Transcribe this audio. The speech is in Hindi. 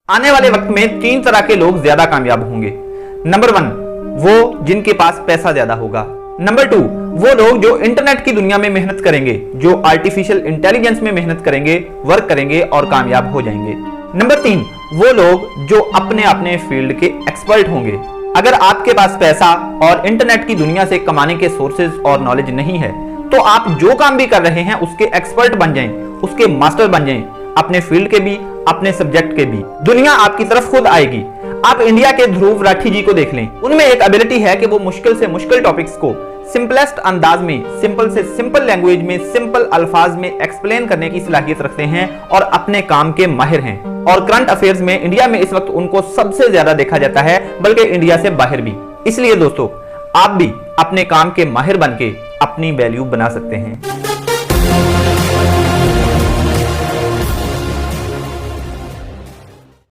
आने वाले वक्त में 3 तरह के लोग ज्यादा कामयाब होंगे। नंबर 1, वो जिनके पास पैसा ज्यादा होगा। नंबर 2, वो लोग जो इंटरनेट की दुनिया में मेहनत करेंगे, जो आर्टिफिशियल इंटेलिजेंस में मेहनत करेंगे, वर्क करेंगे और कामयाब हो जाएंगे। नंबर 3, वो लोग जो अपने अपने फील्ड के एक्सपर्ट होंगे। अगर आपके पास पैसा और इंटरनेट की दुनिया से कमाने के सोर्सेज और नॉलेज नहीं है तो आप जो काम भी कर रहे हैं उसके एक्सपर्ट बन जाएं, उसके मास्टर बन जाएं, अपने फील्ड के भी, अपने सब्जेक्ट के भी। दुनिया आपकी तरफ खुद आएगी। आप इंडिया के ध्रुव राठी जी को देख लें, उनमें एक एबिलिटी है कि वो मुश्किल से मुश्किल टॉपिक्स को सिंपलेस्ट अंदाज में, सिंपल से सिंपल लैंग्वेज में, सिंपल अल्फाज में एक्सप्लेन करने की सलाहियत रखते हैं और अपने काम के माहिर हैं। और करंट अफेयर्स में इंडिया में इस वक्त उनको सबसे ज्यादा देखा जाता है, बल्कि इंडिया से बाहर भी। इसलिए दोस्तों, आप भी अपने काम के माहिर बनके अपनी वैल्यू बना सकते हैं।